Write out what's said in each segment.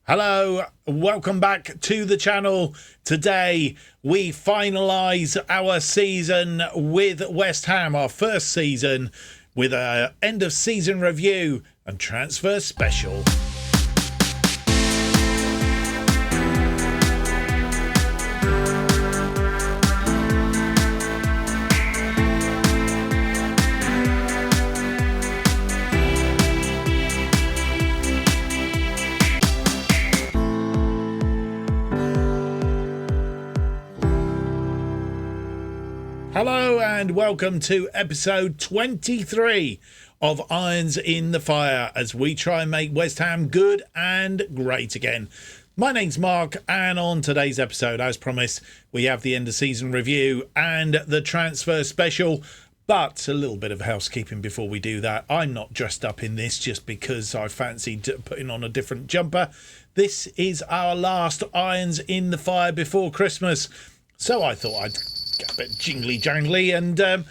Hello, welcome back to the channel. Today we finalise our season with West Ham, our first season, with a end of season review and transfer special. Hello and welcome to episode 23 of Irons in the Fire as we try and make West Ham good and great again. My name's Mark, and on today's episode, as promised, we have the end of season review and the transfer special. But a little bit of housekeeping before we do that. I'm not dressed up in this just because I fancied putting on a different jumper. This is our last Irons in the Fire before Christmas. So I thought I'd get a bit jingly jangly and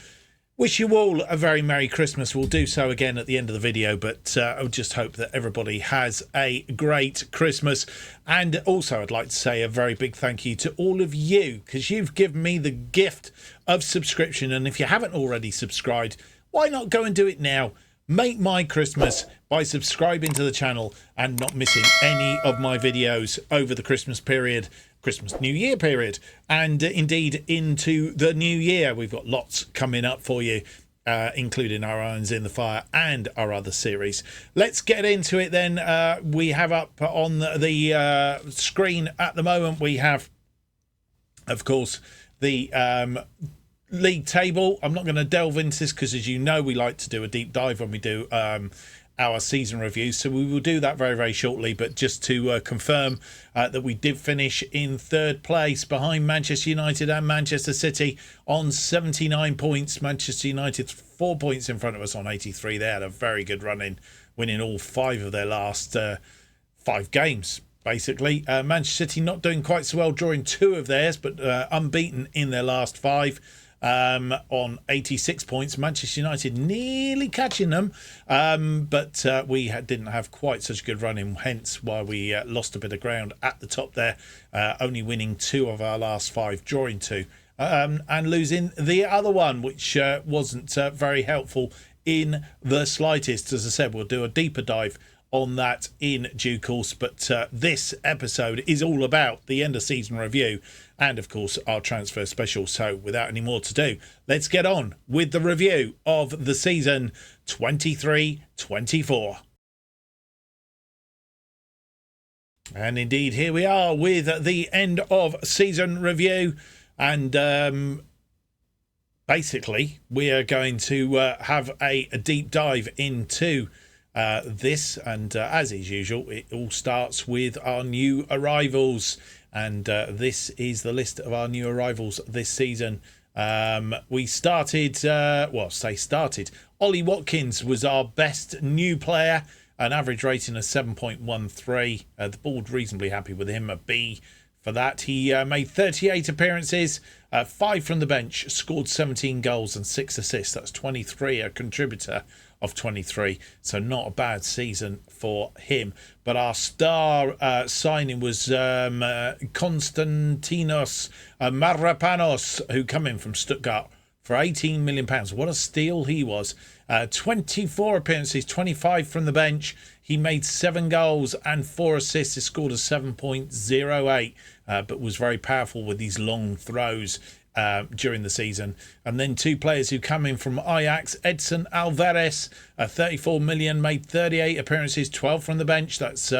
wish you all a very Merry Christmas. We'll do so again at the end of the video, but I would just hope that everybody has a great Christmas. And also I'd like to say a very big thank you to all of you, because you've given me the gift of subscription. And if you haven't already subscribed, why not go and do it now? Make my Christmas by subscribing to the channel and not missing any of my videos over the Christmas period, Christmas New Year period, and indeed into the new year. We've got lots coming up for you, including our Irons in the Fire and our other series. Let's get into it then. We have up on the screen at the moment, we have, of course, the league table. I'm not going to delve into this because, as you know, we like to do a deep dive when we do our season reviews, so we will do that very, very shortly. But just to confirm that we did finish in third place behind Manchester United and Manchester City on 79 points. Manchester United 4 points in front of us on 83. They had a very good run in, winning all 5 of their last 5 games. Basically, Manchester City not doing quite so well, drawing 2 of theirs, but unbeaten in their last 5. On 86 points. Manchester United nearly catching them, but we didn't have quite such a good run in, hence why we lost a bit of ground at the top there, only winning 2 of our last 5, drawing 2, and losing the other one, which wasn't very helpful in the slightest. As I said, we'll do a deeper dive on that in due course, but this episode is all about the end of season review and of course our transfer special. So without any more to do, let's get on with the review of the season 23-24. And indeed, here we are with the end of season review, and basically we are going to have a deep dive into this, and as is usual, it all starts with our new arrivals, and this is the list of our new arrivals this season. We started, Ollie Watkins was our best new player, an average rating of 7.13. The board reasonably happy with him, a B for that. He made 38 appearances, 5 from the bench, scored 17 goals and 6 assists. That's 23, a contributor of 23, so not a bad season for him. But our star signing was Konstantinos Mavropanos, who come in from Stuttgart for £18 million. What a steal he was. 24 appearances, 25 from the bench. He made 7 goals and 4 assists. He scored a 7.08, but was very powerful with these long throws during the season. And then 2 players who come in from Ajax. Edson Alvarez, 34 million, made 38 appearances, 12 from the bench. That's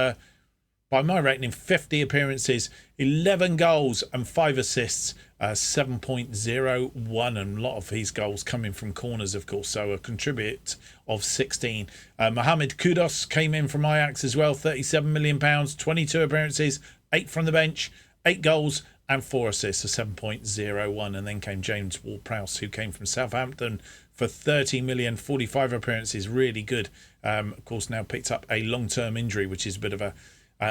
by my rating 50 appearances, 11 goals and 5 assists, 7.01, and a lot of his goals coming from corners, of course, so a contribute of 16. Mohamed Kudus came in from Ajax as well, £37 million, 22 appearances, 8 from the bench, 8 goals and 4 assists, a 7.01. And then came James Ward-Prowse, who came from Southampton for 30 million, 45 appearances, really good. Of course, now picked up a long-term injury, which is a bit of a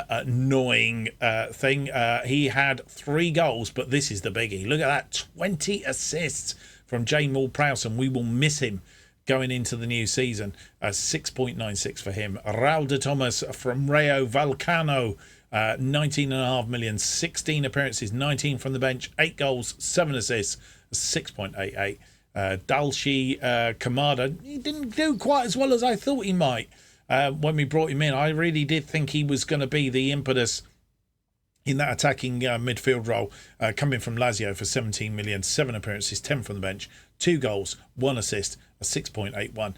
annoying thing. He had 3 goals, but this is the biggie. Look at that, 20 assists from James Ward-Prowse, and we will miss him going into the new season. 6.96 for him. Raul de Thomas from Rayo Vallecano, 19.5 million, 16 appearances, 19 from the bench, 8 goals, 7 assists, 6.88. Dalshi Kamada, he didn't do quite as well as I thought he might when we brought him in. I really did think he was going to be the impetus in that attacking midfield role, coming from Lazio for 17 million, 7 appearances, 10 from the bench, 2 goals, 1 assist, a 6.81.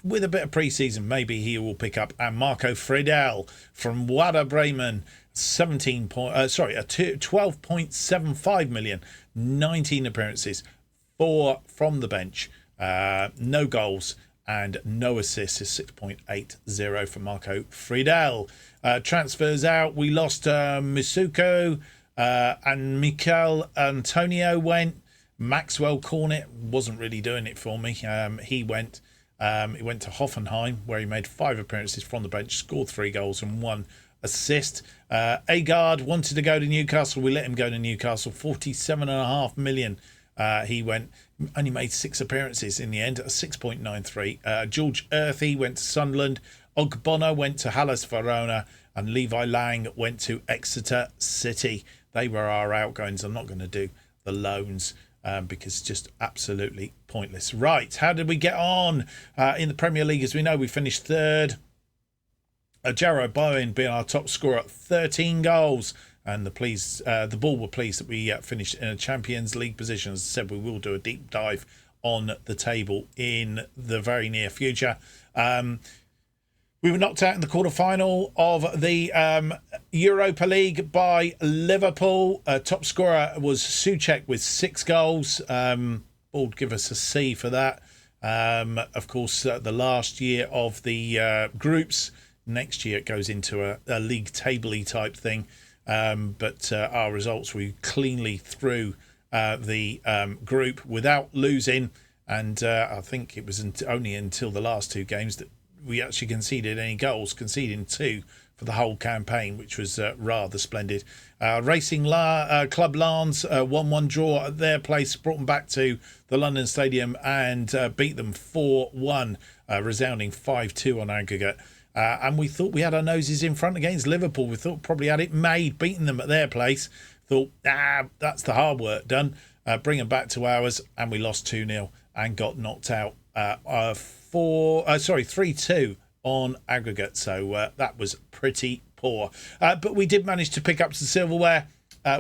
With a bit of pre-season, maybe he will pick up. And Marco Friedel from Werder Bremen, 12.75 million, 19 appearances, 4 from the bench, no goals and no assists, is 6.80 for Marco Friedel. Transfers out, we lost Misuko and Mikel Antonio went. Maxwell Cornet wasn't really doing it for me. He went to Hoffenheim, where he made 5 appearances from the bench, scored 3 goals and 1 assist. Agard wanted to go to Newcastle. We let him go to Newcastle. 47.5 million. He went, only made 6 appearances in the end, at 6.93. George Earthy went to Sunderland. Ogbono went to Hellas Verona, and Levi Lang went to Exeter City. They were our outgoings. I'm not going to do the loans because it's just absolutely pointless. Right, how did we get on in the Premier League? As we know, we finished 3rd. Jarrod Bowen being our top scorer at 13 goals. And the Ball were pleased that we finished in a Champions League position. As I said, we will do a deep dive on the table in the very near future. We were knocked out in the quarter-final of the Europa League by Liverpool. Top scorer was Souček with 6 goals. Ball give us a C for that. Of course, the last year of the groups. Next year it goes into a league table-y type thing. But our results, we cleanly through the group without losing. And I think it was only until the last 2 games that we actually conceded any goals, conceding 2 for the whole campaign, which was rather splendid. Racing Club Lens, 1-1 draw at their place, brought them back to the London Stadium and beat them 4-1, resounding 5-2 on aggregate. And we thought we had our noses in front against Liverpool. We thought probably had it made, beating them at their place. Thought, that's the hard work done. Bring them back to ours, and we lost 2-0 and got knocked out 3-2 on aggregate. So that was pretty poor. But we did manage to pick up some silverware.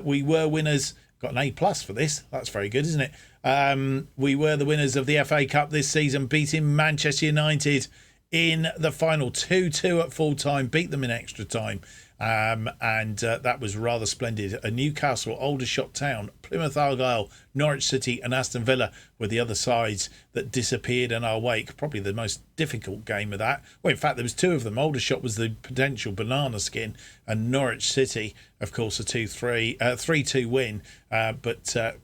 We were winners. Got an A+ for this. That's very good, isn't it? We were the winners of the FA Cup this season, beating Manchester United in the final 2-2 at full time, beat them in extra time. And that was rather splendid. Newcastle, Aldershot Town, Plymouth Argyle, Norwich City and Aston Villa were the other sides that disappeared in our wake. Probably the most difficult game of that. Well, in fact, there was 2 of them. Aldershot was the potential banana skin, and Norwich City, of course, a 3-2 win. But I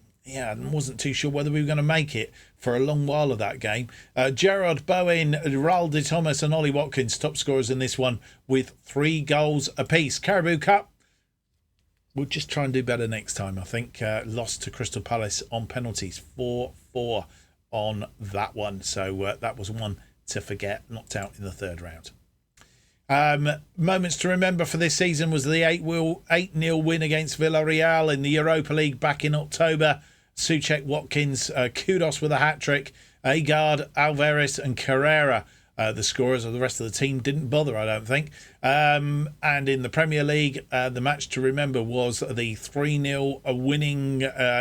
wasn't too sure whether we were going to make it for a long while of that game. Jarrod Bowen, Raul de Thomas and Ollie Watkins, top scorers in this one with 3 goals apiece. Carabao Cup, we'll just try and do better next time, I think. Lost to Crystal Palace on penalties, 4-4 on that one. So that was one to forget, knocked out in the 3rd round. Moments to remember for this season was the 8-0 win against Villarreal in the Europa League back in October. Souček, Watkins, kudos with a hat-trick. Agard, Alvarez and Carrera, the scorers of the rest of the team, didn't bother, I don't think. And in the Premier League, the match to remember was the 3-0 winning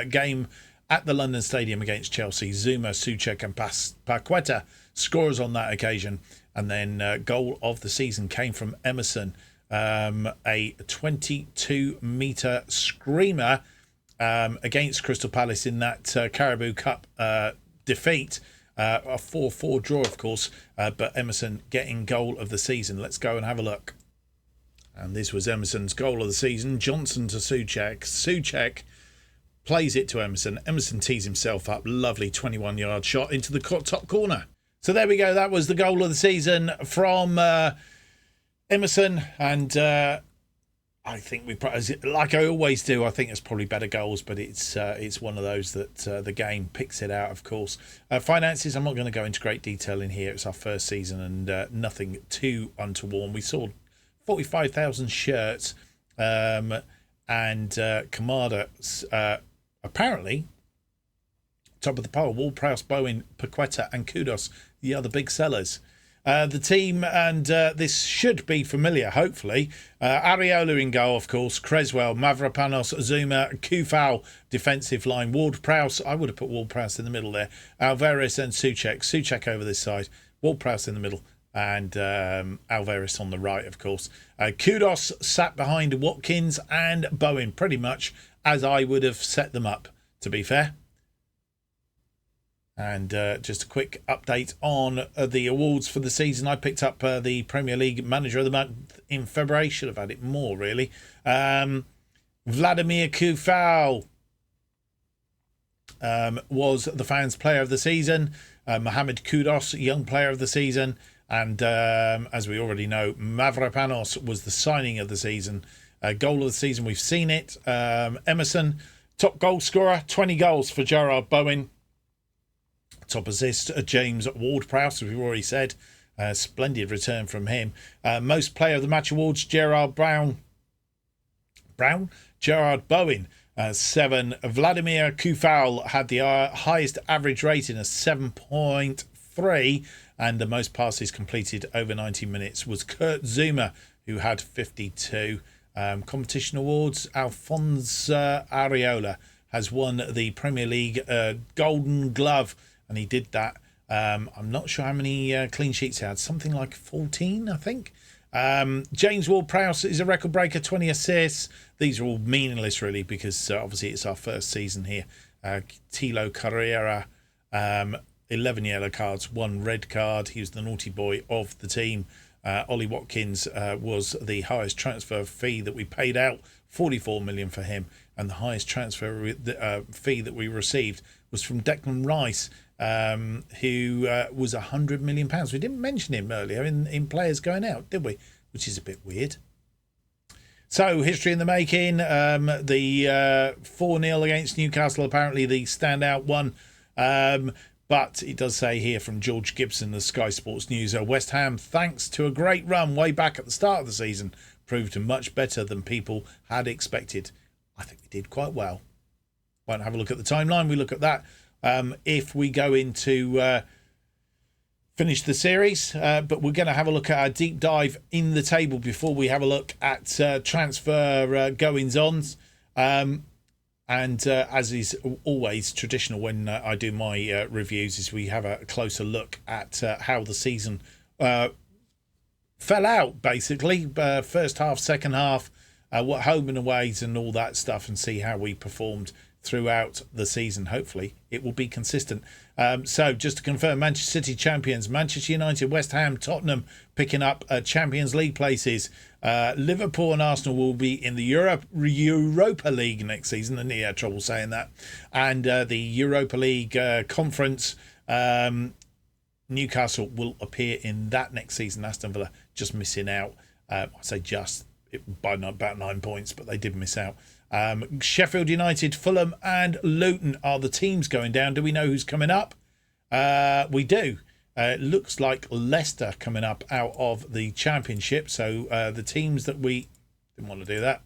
game at the London Stadium against Chelsea. Zuma, Souček and Paqueta, scorers on that occasion. And then goal of the season came from Emerson, a 22-metre screamer against Crystal Palace in that Carabao Cup defeat. A 4-4 draw, of course, but Emerson getting goal of the season. Let's go and have a look. And this was Emerson's goal of the season. Johnson to Souček. Souček plays it to Emerson. Emerson tees himself up. Lovely 21-yard shot into the top corner. So there we go. That was the goal of the season from Emerson. And I think like I always do. I think it's probably better goals, but it's one of those that the game picks it out. Of course, finances. I'm not going to go into great detail in here. It's our first season and nothing too untoward. We sold 45,000 shirts, and Kamada apparently top of the pile. Ward-Prowse, Bowen, Paqueta, and Kudos, the other big sellers. The team, and this should be familiar, hopefully. Areola in goal, of course. Creswell, Mavropanos, Zuma, Kufal, defensive line. Ward-Prowse, I would have put Ward-Prowse in the middle there. Alvarez and Souček. Souček over this side. Ward-Prowse in the middle. And Alvarez on the right, of course. Kudos sat behind Watkins and Bowen, pretty much as I would have set them up, to be fair. And just a quick update on the awards for the season. I picked up the Premier League Manager of the Month in February. Should have had it more, really. Vladimir Kufal was the fans' player of the season. Mohamed Kudus, young player of the season. And as we already know, Mavropanos was the signing of the season. Goal of the season, we've seen it. Emerson, top goal scorer, 20 goals for Gerard Bowen. Top assist, James Ward-Prowse, as we've already said. Splendid return from him. Most player of the match awards, Gerard Bowen, 7. Vladimir Kufal had the highest average rating of 7.3, and the most passes completed over 90 minutes was Kurt Zuma, who had 52. Competition awards, Alphonse Areola has won the Premier League Golden Glove, and he did that. I'm not sure how many clean sheets he had. Something like 14, I think. James Ward-Prowse is a record breaker, 20 assists. These are all meaningless, really, because obviously it's our first season here. Tilo Carrera, 11 yellow cards, 1 red card. He was the naughty boy of the team. Ollie Watkins was the highest transfer fee that we paid out, 44 million for him. And the highest transfer fee that we received was from Declan Rice, who was £100 million. We didn't mention him earlier in players going out, did we? Which is a bit weird. So, history in the making. The 4-0 against Newcastle, apparently the standout one. But it does say here from George Gibson of Sky Sports News, West Ham, thanks to a great run way back at the start of the season, proved much better than people had expected. I think we did quite well. Won't have a look at the timeline. We look at that if we go into finish the series. But we're going to have a look at our deep dive in the table before we have a look at transfer goings-ons. And as is always traditional when I do my reviews, is we have a closer look at how the season fell out, basically. First half, second half, what home and aways and all that stuff, and see how we performed throughout the season. Hopefully it will be consistent. So just to confirm, Manchester City champions, Manchester United, West Ham, Tottenham picking up Champions League places. Liverpool and Arsenal will be in the Europa League next season, and he had trouble saying that. And the Europa League conference, Newcastle will appear in that next season. Aston Villa just missing out. I say just by about 9 points, but they did miss out. Sheffield United, Fulham and Luton are the teams going down. Do we know who's coming up? We do. It looks like Leicester coming up out of the Championship. So the teams that we didn't want to do that.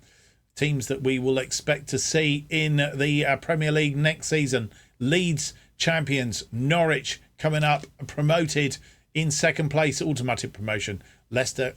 Teams that we will expect to see in the Premier League next season. Leeds champions, Norwich coming up, promoted in second place, automatic promotion. Leicester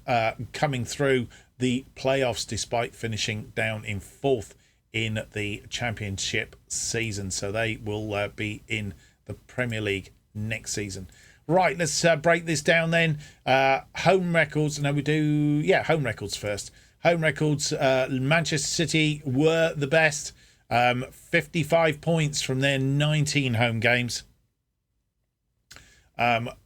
coming through the playoffs despite finishing down in 4th in the Championship season. So they will be in the Premier League next season. Right, let's break this down then. Home records. No, we do. Yeah, home records first. Home records. Manchester City were the best. 55 points from their 19 home games.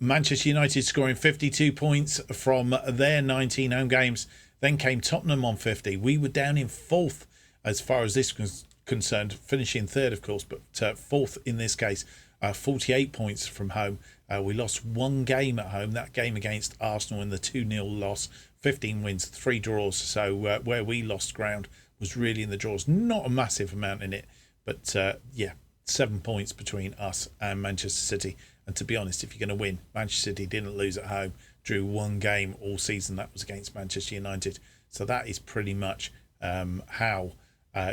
Manchester United scoring 52 points from their 19 home games. Then came Tottenham on 50. We were down in 4th as far as this was concerned, finishing 3rd, of course, but 4th in this case. 48 points from home. We lost one game at home, that game against Arsenal in the 2-0 loss. 15 wins, 3 draws. So where we lost ground was really in the draws. Not a massive amount in it, but 7 points between us and Manchester City. And to be honest, if you're going to win, Manchester City didn't lose at home, drew 1 game all season. That was against Manchester United. So that is pretty much how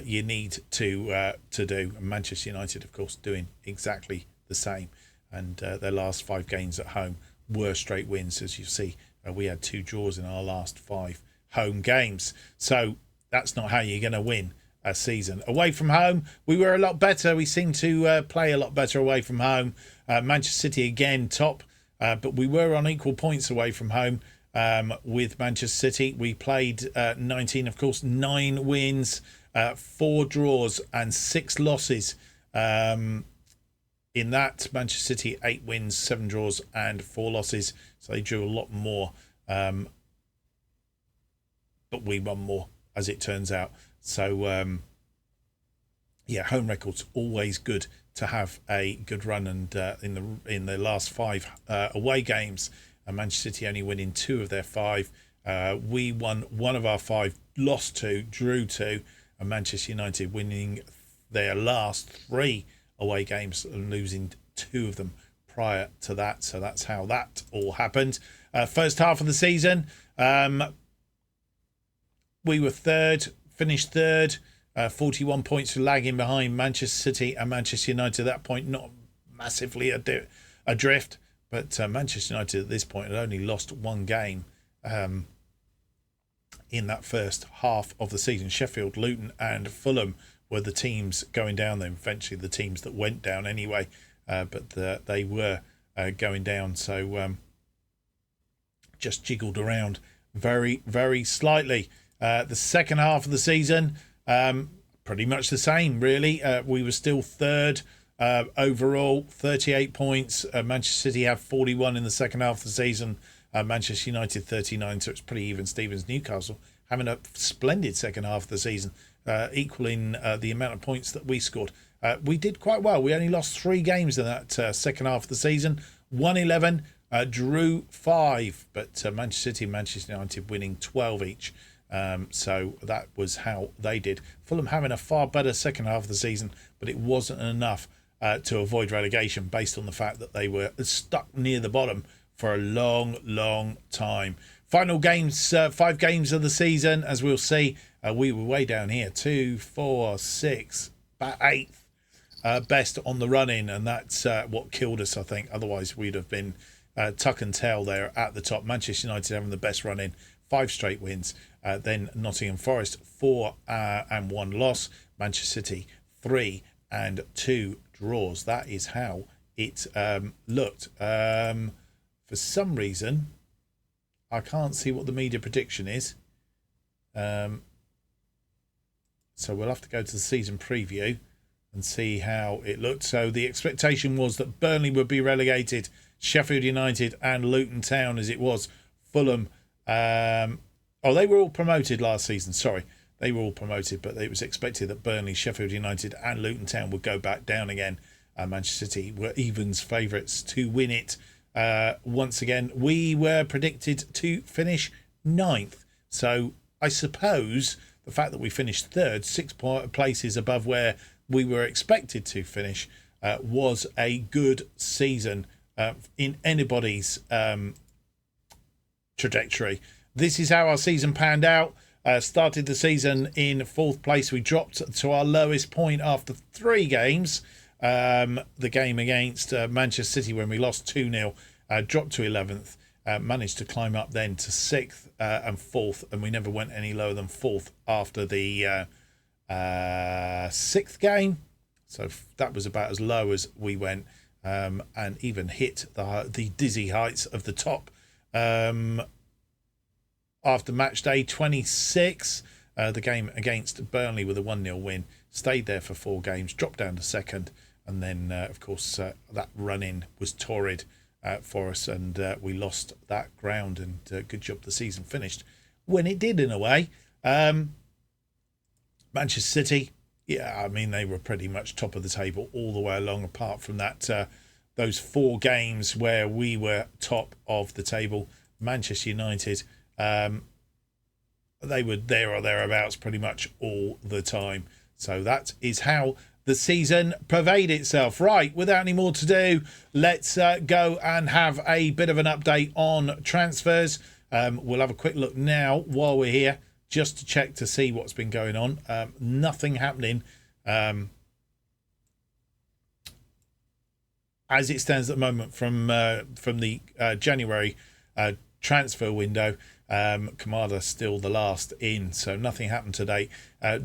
you need to do. And Manchester United, of course, doing exactly the same. And their last 5 games at home were straight wins. As you see, we had 2 draws in our last 5 home games. So that's not how you're going to win a season. Away from home, we were a lot better. We seemed to play a lot better away from home. Manchester City again top, but we were on equal points away from home with Manchester City. We played 19, of course, 9 wins, 4 draws and 6 losses. In that, Manchester City 8 wins, 7 draws and 4 losses. So they drew a lot more, but we won more, as it turns out. So, home record's always good to have a good run. And in the last 5 away games, Manchester City only winning 2 of their 5. We won 1 of our 5, lost 2, drew 2, and Manchester United winning their last 3 away games and losing 2 of them prior to that. So that's how that all happened. First half of the season, we were third. Finished third, 41 points lagging behind Manchester City and Manchester United at that point, not massively adrift, but Manchester United at this point had only lost 1 game in that first half of the season. Sheffield, Luton and Fulham were the teams going down there, eventually the teams that went down anyway, but they were going down, so just jiggled around very, very slightly. The second half of the season, pretty much the same, really. We were still third overall, 38 points. Manchester City have 41 in the second half of the season. Manchester United 39, so it's pretty even. Stevens, Newcastle having a splendid second half of the season, equaling the amount of points that we scored. We did quite well. We only lost 3 games in that second half of the season. Won 11, drew 5, but Manchester City and Manchester United winning 12 each. So that was how they did. Fulham having a far better second half of the season, but it wasn't enough to avoid relegation based on the fact that they were stuck near the bottom for a long, long time. Final games, 5 games of the season, as we'll see. We were way down here, 2, 4, 6, about 8th best on the run-in, and that's what killed us, I think. Otherwise, we'd have been tuck and tail there at the top. Manchester United having the best run-in, 5 straight wins. Then Nottingham Forest 4 and 1 loss. Manchester City 3 and 2 draws. That is how it looked. For some reason, I can't see what the media prediction is. So we'll have to go to the season preview and see how it looked. So the expectation was that Burnley would be relegated, Sheffield United and Luton Town, as it was Fulham. They were all promoted last season. Sorry, they were all promoted, but it was expected that Burnley, Sheffield United and Luton Town would go back down again. Manchester City were evens favourites to win it. Once again, we were predicted to finish 9th. So I suppose the fact that we finished 3rd, 6 places above where we were expected to finish, was a good season in anybody's trajectory. This is how our season panned out. Started the season in 4th place. We dropped to our lowest point after 3 games. The game against Manchester City when we lost 2-0, dropped to 11th. Managed to climb up then to 6th and 4th, and we never went any lower than 4th after the 6th game. So that was about as low as we went, and even hit the dizzy heights of the top. After match day 26, the game against Burnley with a 1-0 win, stayed there for 4 games, dropped down to 2nd, and then, of course, that run-in was torrid for us, and we lost that ground, and good job the season finished when it did, in a way. Manchester City, they were pretty much top of the table all the way along, apart from that those 4 games where we were top of the table. Manchester United, they were there or thereabouts pretty much all the time. So that is how the season pervade itself. Right, without any more to do, let's go and have a bit of an update on transfers. We'll have a quick look now while we're here, just to check to see what's been going on. Nothing happening as it stands at the moment from the January transfer window. Kamada still the last in, so nothing happened today.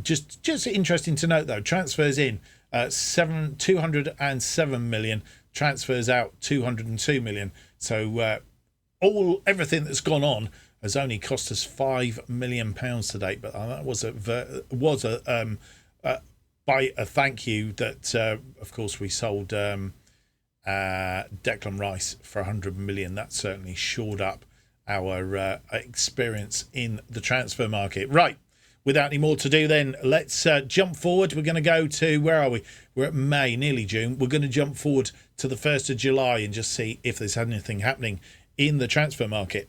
Just interesting to note though, transfers in 207 million, transfers out 202 million. So everything that's gone on has only cost us £5 million to date, but that was by a thank you that of course we sold Declan Rice for 100 million. That certainly shored up our experience in the transfer market. Right, without any more to do then, let's jump forward. We're going to go to, where are we? We're at May, nearly June. We're going to jump forward to the 1st of July and just see if there's anything happening in the transfer market.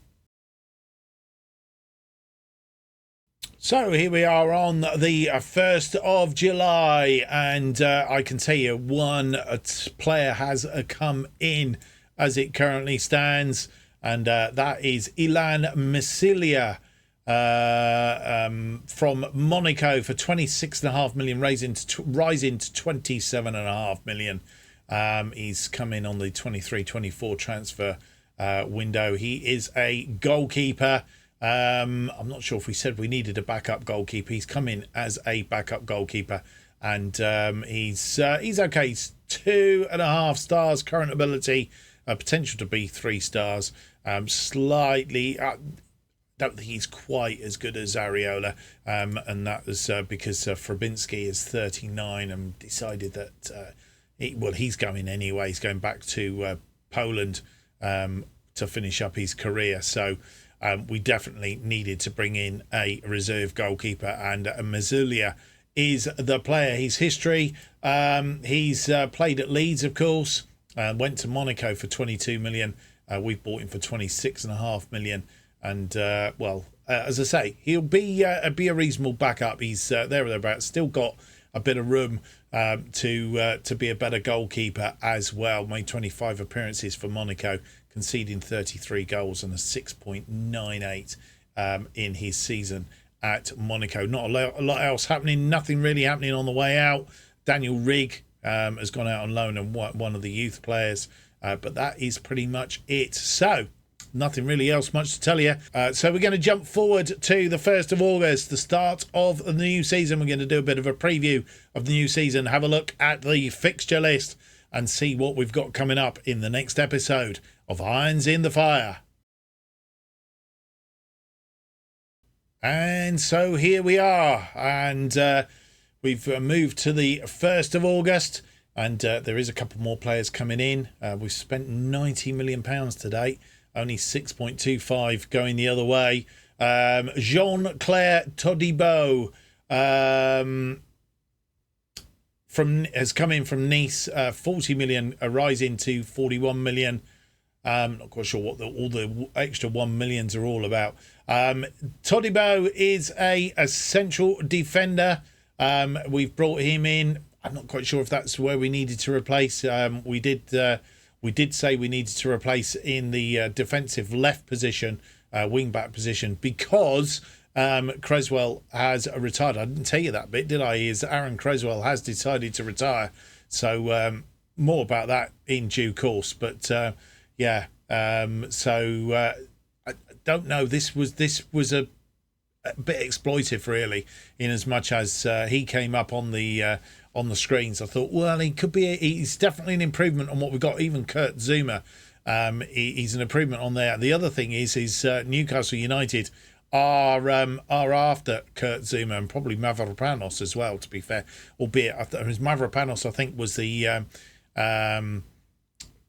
So here we are on the 1st of July, and I can tell you one player has come in as it currently stands, and that is Ilan Masilia from Monaco for 26.5 million, rising to 27.5 million. He's come in on the 23-24 transfer window. He is a goalkeeper. I'm not sure if we said we needed a backup goalkeeper. He's come in as a backup goalkeeper, and he's okay. He's 2.5 stars current ability, potential to be 3 stars. Slightly, don't think he's quite as good as Areola, and that was because Frabinski is 39 and decided that he's going anyway. He's going back to Poland to finish up his career. So we definitely needed to bring in a reserve goalkeeper, and Mazulia is the player. His history, he's played at Leeds, of course, went to Monaco for 22 million. We've bought him for 26.5 million. And, as I say, he'll be a reasonable backup. He's there or thereabouts. Still got a bit of room to be a better goalkeeper as well. Made 25 appearances for Monaco, conceding 33 goals and a 6.98 in his season at Monaco. Not a lot else happening. Nothing really happening on the way out. Daniel Rigg has gone out on loan and one of the youth players. But that is pretty much it. So nothing really else much to tell you. So we're going to jump forward to the 1st of August, the start of the new season. We're going to do a bit of a preview of the new season, have a look at the fixture list and see what we've got coming up in the next episode of Irons in the Fire. And so here we are, and we've moved to the 1st of August. And there is a couple more players coming in. We've spent £90 million to date. Only 6.25 going the other way. Jean-Claire Todibo has come in from Nice. 40 million, rising to 41 million. Not quite sure what all the extra 1 millions are all about. Todibo is a central defender. We've brought him in. I'm not quite sure if that's where we needed to replace. We did say we needed to replace in the defensive left position, wing back position, because Creswell has retired. I didn't tell you that bit, did I? Is Aaron Creswell has decided to retire. So more about that in due course. But I don't know. This was a bit exploitive, really, in as much as he came up on the screens. I thought, well, he's definitely an improvement on what we've got. Even Kurt Zuma, he's an improvement on there. The other thing is Newcastle United are after Kurt Zuma and probably Mavropanos as well, to be fair. Albeit, Mavropanos, I think, was the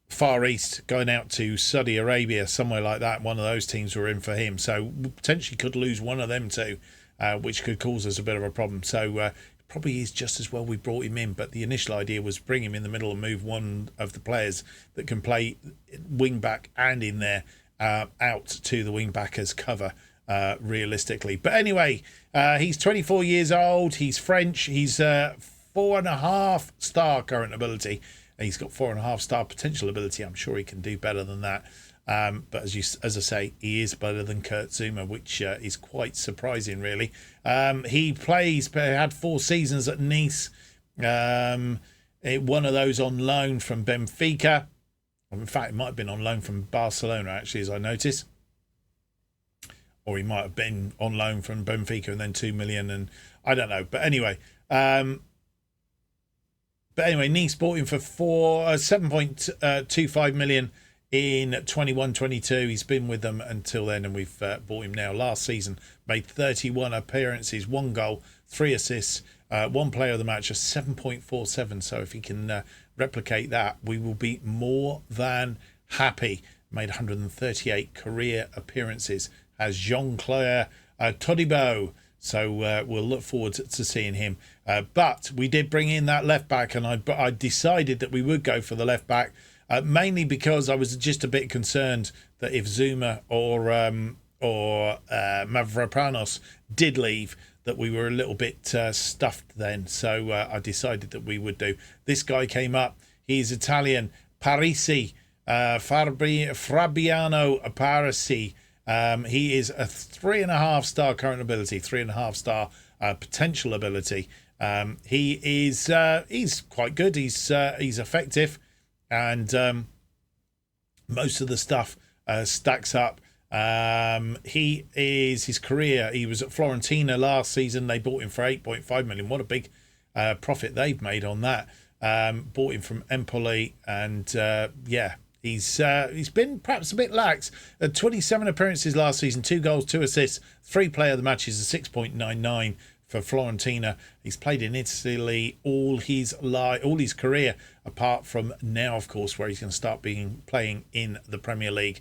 Far East, going out to Saudi Arabia, somewhere like that. One of those teams were in for him. So we potentially could lose one of them too, which could cause us a bit of a problem. So probably is just as well we brought him in, but the initial idea was bring him in the middle and move one of the players that can play wing back and in there out to the wing back as cover, realistically. But anyway, he's 24 years old. He's French. He's 4.5 star current ability. He's got 4.5 star potential ability. I'm sure he can do better than that. But as I say, he is better than Kurt Zuma, which is quite surprising, really. He had 4 seasons at Nice. One of those on loan from Benfica. In fact, it might have been on loan from Barcelona, actually, as I noticed. Or he might have been on loan from Benfica and then 2 million, and I don't know. But anyway, Nice bought him for 7.25 million in 21-22. He's been with them until then, and we've bought him now. Last season, made 31 appearances, 1 goal, 3 assists, 1 player of the match, a 7.47. So if he can replicate that, we will be more than happy. Made 138 career appearances as Jean-Claire Todibo. So we'll look forward to seeing him. But we did bring in that left back, and I decided that we would go for the left back, mainly because I was just a bit concerned that if Zuma or Mavropanos did leave, that we were a little bit stuffed then. So I decided that we would do. This guy came up. He's Italian. Parisi. Fabiano Parisi. He is a 3.5 star current ability, 3.5 star potential ability. He's quite good. He's effective, and most of the stuff stacks up. His career. He was at Fiorentina last season. They bought him for 8.5 million. What a big profit they've made on that. Bought him from Empoli, and he's been perhaps a bit lax. 27 appearances last season, 2 goals, 2 assists, 3 player of the matches, a 6.99 for Fiorentina. He's played in Italy all his career, apart from now, of course, where he's going to start playing in the Premier League.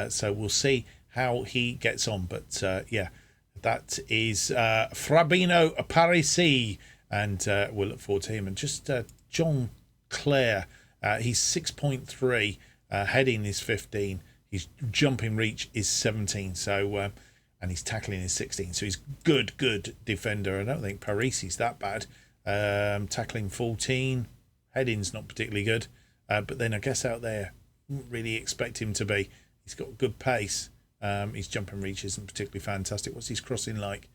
So we'll see how he gets on. But that is Fabiano Parisi, and we'll look forward to him. And just John Clare, he's 6.3. Heading is 15. His jumping reach is 17. So, and his tackling is 16. So he's good defender. I don't think Parisi's that bad. Tackling 14. Heading's not particularly good. But then I guess out there, wouldn't really expect him to be. He's got good pace. His jumping reach isn't particularly fantastic. What's his crossing like?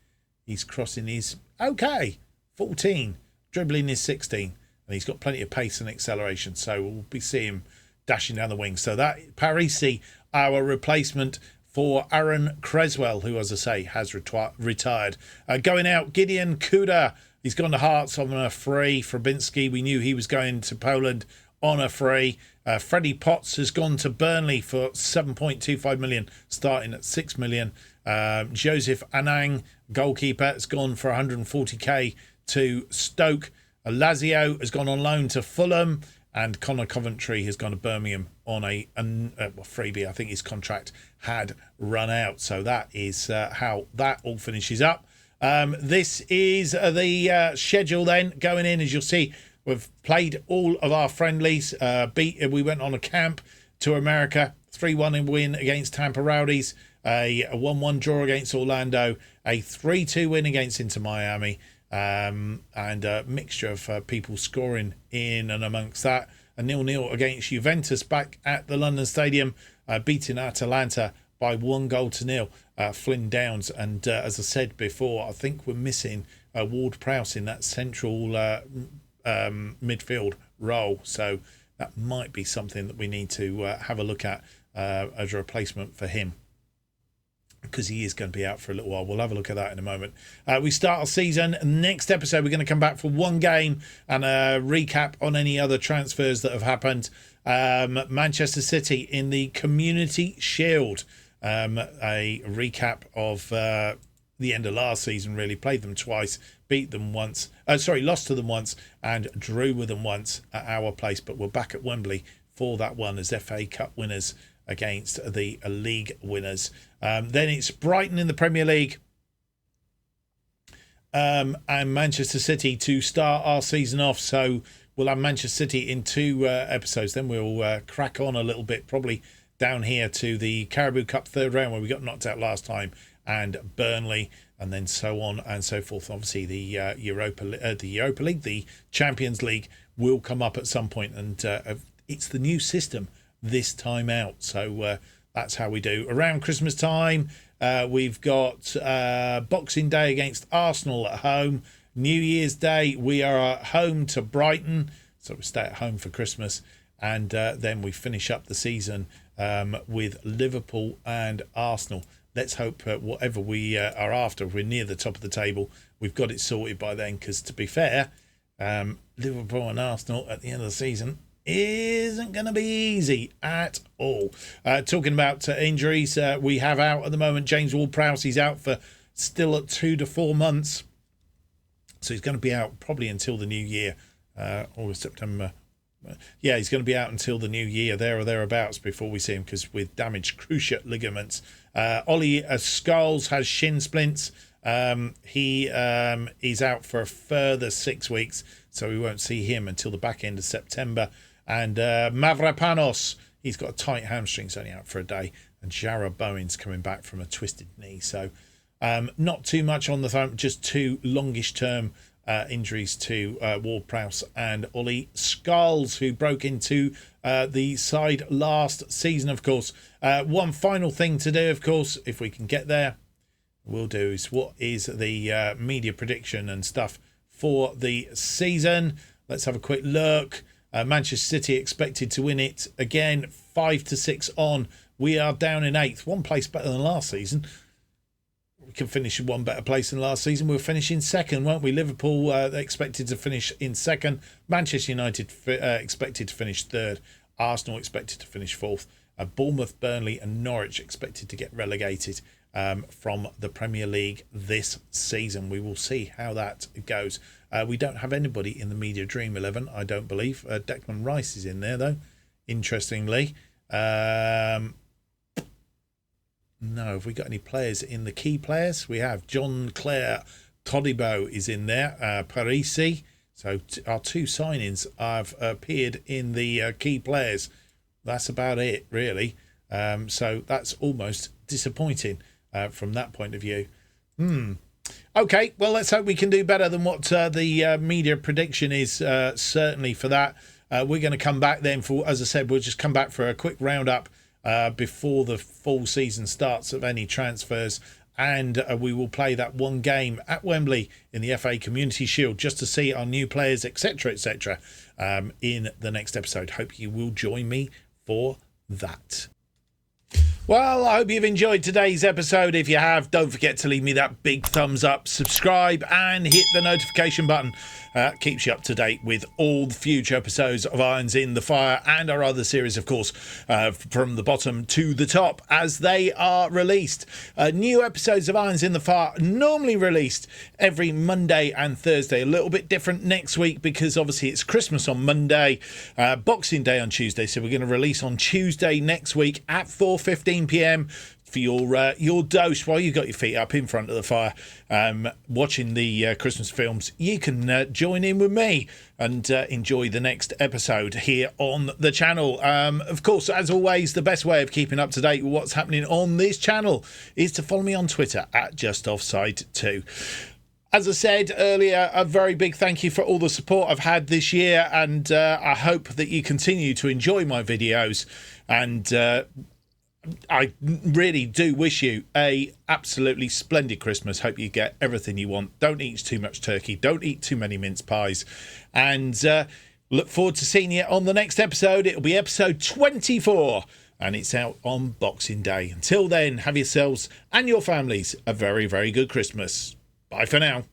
His crossing is okay. 14. Dribbling is 16. And he's got plenty of pace and acceleration. So we'll be seeing him dashing down the wing. So that Parisi, our replacement for Aaron Creswell, who, as I say, has retired. Going out, Gideon Kuda. He's gone to Hearts on a free. Frabinski, we knew he was going to Poland on a free. Freddie Potts has gone to Burnley for 7.25 million, starting at 6 million. Joseph Anang, goalkeeper, has gone for 140k to Stoke. Lazio has gone on loan to Fulham. And Connor Coventry has gone to Birmingham on a freebie. I think his contract had run out. So that is how that all finishes up. This is the schedule then going in. As you'll see, we've played all of our friendlies. We went on a camp to America. 3-1 win against Tampa Rowdies. A 1-1 draw against Orlando. A 3-2 win against Inter Miami. And a mixture of people scoring in and amongst that. A 0-0 against Juventus back at the London Stadium, beating Atalanta by 1-0. Flynn Downs, and as I said before, I think we're missing Ward Prowse in that central midfield role, so that might be something that we need to have a look at as a replacement for him, because he is going to be out for a little while. We'll have a look at that in a moment. We start our season. Next episode, we're going to come back for 1 game and a recap on any other transfers that have happened. Manchester City in the Community Shield. A recap of the end of last season, really. Played them twice, beat them once. Lost to them once and drew with them once at our place. But we're back at Wembley for that one as FA Cup winners against the league winners. Then it's Brighton in the Premier League and Manchester City to start our season off. So we'll have Manchester City in 2 episodes. Then we'll crack on a little bit, probably down here to the Carabao Cup 3rd round where we got knocked out last time, and Burnley, and then so on and so forth. Obviously, the Europa League, the Champions League will come up at some point, and it's the new system this time out. So that's how we do. Around Christmas time, we've got Boxing Day against Arsenal at home. New Year's Day, we are at home to Brighton, so we stay at home for Christmas, and then we finish up the season with Liverpool and Arsenal. Let's hope whatever we are after, we're near the top of the table, we've got it sorted by then, because to be fair, Liverpool and Arsenal at the end of the season isn't going to be easy at all. Talking about injuries, we have out at the moment James Ward-Prowse. He's out for still at 2 to 4 months. So he's going to be out probably until the new year, August, September. Yeah, he's going to be out until the new year, there or thereabouts, before we see him, because with damaged cruciate ligaments. Ollie Scholes has shin splints. He is out for a further 6 weeks, so we won't see him until the back end of September. And Mavropanos, he's got a tight hamstring, he's only out for a day. And Jarrah Bowen's coming back from a twisted knee. So not too much on the phone, just 2 longish term injuries to Ward-Prowse and Ollie Scholes, who broke into the side last season, of course. One final thing to do, of course, if we can get there, we'll do, is what is the media prediction and stuff for the season. Let's have a quick look. Manchester City expected to win it again, 5-6 on. We are down in 8th, 1 place better than last season. We can finish in 1 better place than last season. We'll finish in 2nd, won't we? Liverpool expected to finish in 2nd. Manchester United expected to finish 3rd. Arsenal expected to finish 4th. Bournemouth, Burnley and Norwich expected to get relegated from the Premier League this season. We will see how that goes. We don't have anybody in the Media Dream 11, I don't believe. Declan Rice is in there, though, interestingly. No, have we got any players in the key players? We have John Clare Todibo is in there, Parisi. So our 2 signings have appeared in the key players. That's about it, really. So that's almost disappointing from that point of view. Okay, well, let's hope we can do better than what the media prediction is, certainly for that. We're going to come back then for, as I said, we'll just come back for a quick roundup before the full season starts of any transfers, and we will play that 1 game at Wembley in the FA Community Shield just to see our new players, etc., etc., in the next episode. Hope you will join me for that. Well, I hope you've enjoyed today's episode. If you have, don't forget to leave me that big thumbs up, subscribe and hit the notification button. Keeps you up to date with all the future episodes of Irons in the Fire and our other series, of course, from the bottom to the top as they are released. New episodes of Irons in the Fire normally released every Monday and Thursday. A little bit different next week because obviously it's Christmas on Monday, Boxing Day on Tuesday. So we're going to release on Tuesday next week at 4:15 p.m. for your dose while you've got your feet up in front of the fire watching the Christmas films. You can join in with me and enjoy the next episode here on the channel. Of course, as always, the best way of keeping up to date with what's happening on this channel is to follow me on Twitter at JustOffsideFM. As I said earlier, a very big thank you for all the support I've had this year, and I hope that you continue to enjoy my videos, and I really do wish you a absolutely splendid Christmas. Hope you get everything you want. Don't eat too much turkey. Don't eat too many mince pies. And look forward to seeing you on the next episode. It'll be episode 24. And it's out on Boxing Day. Until then, have yourselves and your families a very, very good Christmas. Bye for now.